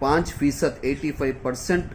5% 85%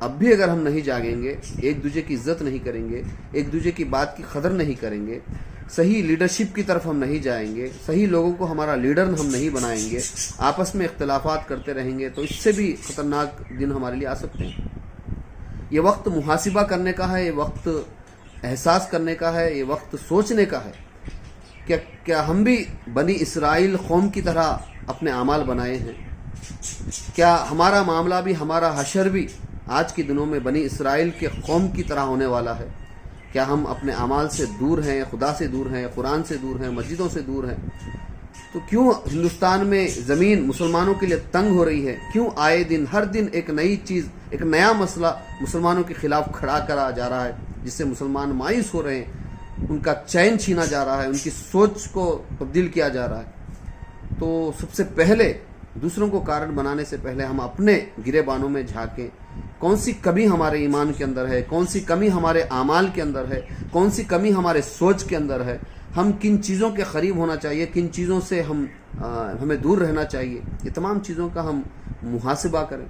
اب بھی اگر ہم نہیں جاگیں گے، ایک دوسرے کی عزت نہیں کریں گے، ایک دوسرے کی بات کی قدر نہیں کریں گے، صحیح لیڈرشپ کی طرف ہم نہیں جائیں گے، صحیح لوگوں کو ہمارا لیڈر ہم نہیں بنائیں گے، آپس میں اختلافات کرتے رہیں گے، تو اس سے بھی خطرناک دن ہمارے لیے آ سکتے ہیں۔ یہ وقت محاسبہ کرنے کا ہے، یہ وقت احساس کرنے کا ہے، یہ وقت سوچنے کا ہے کہ کیا ہم بھی بنی اسرائیل قوم کی طرح اپنے اعمال بنائے ہیں؟ کیا ہمارا معاملہ بھی، ہمارا حشر بھی آج کے دنوں میں بنی اسرائیل کے قوم کی طرح ہونے والا ہے؟ کیا ہم اپنے اعمال سے دور ہیں، خدا سے دور ہیں، قرآن سے دور ہیں، مسجدوں سے دور ہیں؟ تو کیوں ہندوستان میں زمین مسلمانوں کے لیے تنگ ہو رہی ہے؟ کیوں آئے دن، ہر دن ایک نئی چیز، ایک نیا مسئلہ مسلمانوں کے خلاف کھڑا کرا جا رہا ہے، جس سے مسلمان مایوس ہو رہے ہیں، ان کا چین چھینا جا رہا ہے، ان کی سوچ کو تبدیل کیا جا رہا ہے؟ تو سب سے پہلے دوسروں کو کارن بنانے سے پہلے ہم اپنے گریبانوں میں جھانکیں، کون سی کمی ہمارے ایمان کے اندر ہے، کون سی کمی ہمارے اعمال کے اندر ہے، کون سی کمی ہمارے سوچ کے اندر ہے، ہم کن چیزوں کے قریب ہونا چاہیے، کن چیزوں سے ہمیں دور رہنا چاہیے، یہ تمام چیزوں کا ہم محاسبہ کریں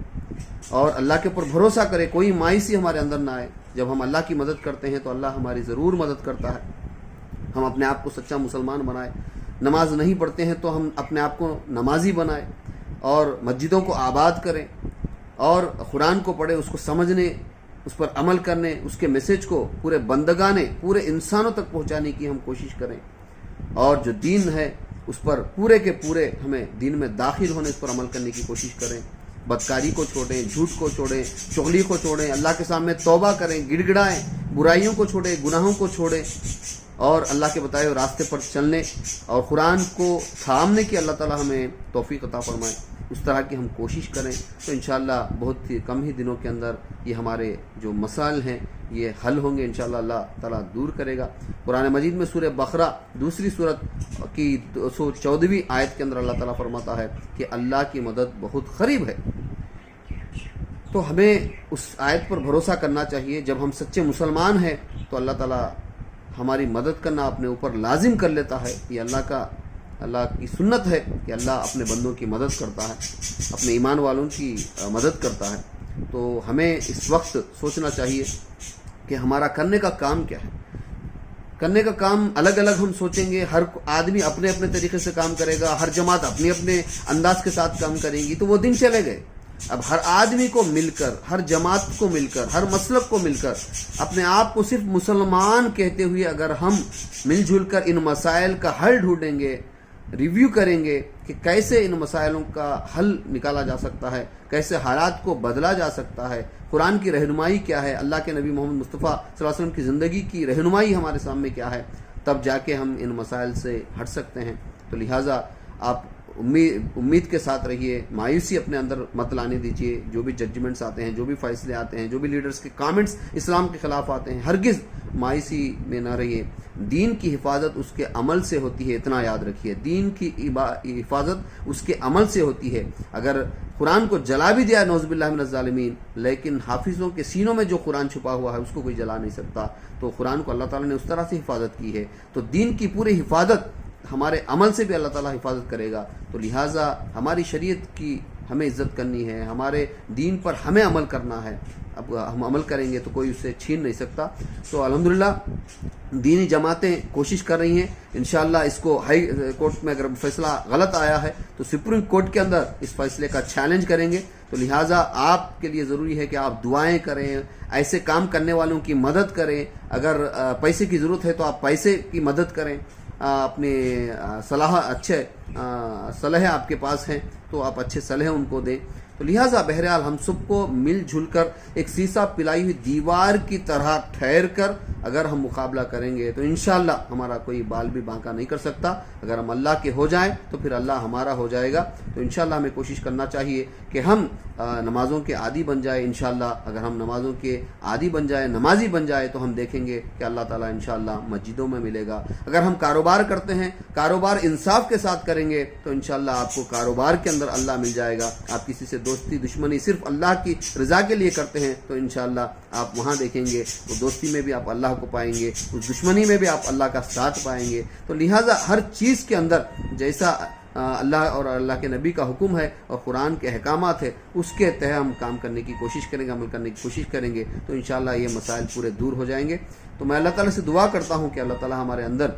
اور اللہ کے اوپر بھروسہ کریں، کوئی مایوسی ہمارے اندر نہ آئے۔ جب ہم اللہ کی مدد کرتے ہیں تو اللہ ہماری ضرور مدد کرتا ہے۔ ہم اپنے آپ کو سچا مسلمان بنائیں، نماز نہیں پڑھتے ہیں تو ہم اپنے آپ کو نمازی بنائیں اور مسجدوں کو آباد کریں اور قرآن کو پڑھیں، اس کو سمجھنے، اس پر عمل کرنے، اس کے میسج کو پورے بندگانے، پورے انسانوں تک پہنچانے کی ہم کوشش کریں، اور جو دین ہے اس پر پورے کے پورے ہمیں دین میں داخل ہونے، اس پر عمل کرنے کی کوشش کریں۔ بدکاری کو چھوڑیں، جھوٹ کو چھوڑیں، چغلی کو چھوڑیں، اللہ کے سامنے توبہ کریں، گڑ گڑائیں، برائیوں کو چھوڑیں، گناہوں کو چھوڑیں اور اللہ کے بتائے ہوئے راستے پر چلنے اور قرآن کو تھامنے کی اللہ تعالی ہمیں توفیق عطا فرمائے۔ اس طرح کی ہم کوشش کریں تو انشاءاللہ بہت ہی کم ہی دنوں کے اندر یہ ہمارے جو مسائل ہیں یہ حل ہوں گے، انشاءاللہ اللہ تعالیٰ دور کرے گا۔ قرآن مجید میں سورہ بقرہ دوسری سورت کی 214ویں آیت کے اندر اللہ تعالیٰ فرماتا ہے کہ اللہ کی مدد بہت قریب ہے۔ تو ہمیں اس آیت پر بھروسہ کرنا چاہیے۔ جب ہم سچے مسلمان ہیں تو اللہ تعالیٰ ہماری مدد کرنا اپنے اوپر لازم کر لیتا ہے۔ یہ اللہ کی سنت ہے کہ اللہ اپنے بندوں کی مدد کرتا ہے، اپنے ایمان والوں کی مدد کرتا ہے۔ تو ہمیں اس وقت سوچنا چاہیے کہ ہمارا کرنے کا کام کیا ہے۔ کرنے کا کام الگ الگ ہم سوچیں گے، ہر آدمی اپنے اپنے طریقے سے کام کرے گا، ہر جماعت اپنے اپنے انداز کے ساتھ کام کریں گی، تو وہ دن چلے گئے۔ اب ہر آدمی کو مل کر، ہر جماعت کو مل کر، ہر مسلک کو مل کر اپنے آپ کو صرف مسلمان کہتے ہوئے اگر ہم مل جل کر ان مسائل کا حل ڈھونڈیں گے، ریویو کریں گے کہ کیسے ان مسائلوں کا حل نکالا جا سکتا ہے، کیسے حالات کو بدلا جا سکتا ہے، قرآن کی رہنمائی کیا ہے، اللہ کے نبی محمد مصطفیٰ صلی اللہ علیہ وسلم کی زندگی کی رہنمائی ہمارے سامنے کیا ہے، تب جا کے ہم ان مسائل سے ہٹ سکتے ہیں۔ تو لہٰذا آپ امید کے ساتھ رہیے، مایوسی اپنے اندر مت لانے دیجیے۔ جو بھی ججمنٹس آتے ہیں، جو بھی فیصلے آتے ہیں، جو بھی لیڈرز کے کامنٹس اسلام کے خلاف آتے ہیں، ہرگز مایوسی میں نہ رہیے۔ دین کی حفاظت اس کے عمل سے ہوتی ہے، اتنا یاد رکھیے، دین کی حفاظت اس کے عمل سے ہوتی ہے۔ اگر قرآن کو جلا بھی دیا نعوذ باللہ من الظالمین، لیکن حافظوں کے سینوں میں جو قرآن چھپا ہوا ہے اس کو کوئی جلا نہیں سکتا۔ تو قرآن کو اللہ تعالیٰ نے اس طرح سے حفاظت کی ہے، تو دین کی پوری حفاظت ہمارے عمل سے بھی اللہ تعالیٰ حفاظت کرے گا۔ تو لہٰذا ہماری شریعت کی ہمیں عزت کرنی ہے، ہمارے دین پر ہمیں عمل کرنا ہے۔ اب ہم عمل کریں گے تو کوئی اسے چھین نہیں سکتا۔ تو الحمدللہ دینی جماعتیں کوشش کر رہی ہیں، انشاءاللہ اس کو ہائی کورٹ میں اگر فیصلہ غلط آیا ہے تو سپریم کورٹ کے اندر اس فیصلے کا چیلنج کریں گے۔ تو لہٰذا آپ کے لیے ضروری ہے کہ آپ دعائیں کریں، ایسے کام کرنے والوں کی مدد کریں۔ اگر پیسے کی ضرورت ہے تو آپ پیسے کی مدد کریں، اپنے اچھے صلاح آپ کے پاس ہیں تو آپ اچھے صلاح ان کو دیں۔ تو لہٰذا بہرحال ہم سب کو مل جل کر ایک سیسا پلائی ہوئی دیوار کی طرح ٹھہر کر اگر ہم مقابلہ کریں گے تو انشاءاللہ ہمارا کوئی بال بھی بانکا نہیں کر سکتا۔ اگر ہم اللہ کے ہو جائیں تو پھر اللہ ہمارا ہو جائے گا۔ تو انشاءاللہ ہمیں کوشش کرنا چاہیے کہ ہم نمازوں کے عادی بن جائے۔ انشاءاللہ اگر ہم نمازوں کے عادی بن جائے، نمازی بن جائے، تو ہم دیکھیں گے کہ اللہ تعالیٰ انشاءاللہ مسجدوں میں ملے گا۔ اگر ہم کاروبار کرتے ہیں، کاروبار انصاف کے ساتھ کریں گے تو انشاءاللہ آپ کو کاروبار کے اندر اللہ مل جائے گا۔ آپ کسی سے دوستی دشمنی صرف اللہ کی رضا کے لیے کرتے ہیں تو انشاءاللہ آپ وہاں دیکھیں گے تو دوستی میں بھی آپ اللہ کو پائیں گے، اس دشمنی میں بھی آپ اللہ کا ساتھ پائیں گے۔ تو لہٰذا ہر چیز کے اندر جیسا اللہ اور اللہ کے نبی کا حکم ہے اور قرآن کے احکامات ہے اس کے تحت ہم کام کرنے کی کوشش کریں گے، عمل کرنے کی کوشش کریں گے تو انشاءاللہ یہ مسائل پورے دور ہو جائیں گے۔ تو میں اللہ تعالیٰ سے دعا کرتا ہوں کہ اللہ تعالیٰ ہمارے اندر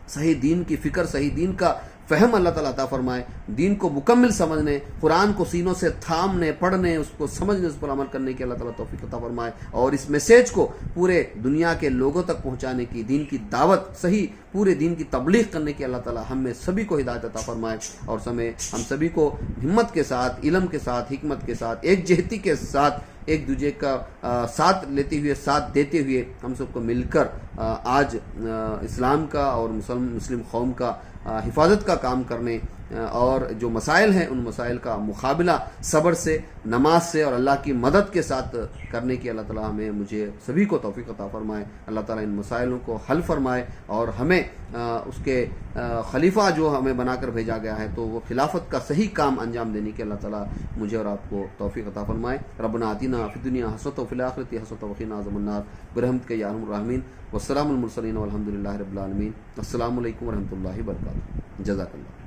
صحیح دین کی فکر، صحیح دین کا فہم اللہ تعالیٰ عطا فرمائے، دین کو مکمل سمجھنے، قرآن کو سینوں سے تھامنے، پڑھنے، اس کو سمجھنے، اس پر عمل کرنے کی اللہ تعالیٰ توفیق عطا فرمائے، اور اس میسیج کو پورے دنیا کے لوگوں تک پہنچانے کی، دین کی دعوت، صحیح پورے دین کی تبلیغ کرنے کی اللہ تعالیٰ ہم میں سبھی کو ہدایت عطا فرمائے، اور ہم سبھی کو ہمت کے ساتھ، علم کے ساتھ، حکمت کے ساتھ، ایک جہتی کے ساتھ، ایک دوسرے کا ساتھ لیتے ہوئے، ساتھ دیتے ہوئے ہم سب کو مل کر آج اسلام کا اور مسلم قوم کا حفاظت کا کام کرنے، اور جو مسائل ہیں ان مسائل کا مقابلہ صبر سے، نماز سے اور اللہ کی مدد کے ساتھ کرنے کی اللہ تعالیٰ مجھے سبھی کو توفیق عطا فرمائے۔ اللہ تعالیٰ ان مسائلوں کو حل فرمائے اور ہمیں اس کے خلیفہ جو ہمیں بنا کر بھیجا گیا ہے تو وہ خلافت کا صحیح کام انجام دینے کی اللہ تعالیٰ مجھے اور آپ کو توفیق عطا فرمائے۔ ربنا آتنا فی الدنیا حسنۃ وفی الآخرۃ حسنۃ وقنا عذاب النار برحمتک یا ارحم الراحمین، والسلام المرسلین والحمد للہ رب العالمین۔ السلام علیکم ورحمۃ اللہ وبرکاتہ۔ جزاک اللہ۔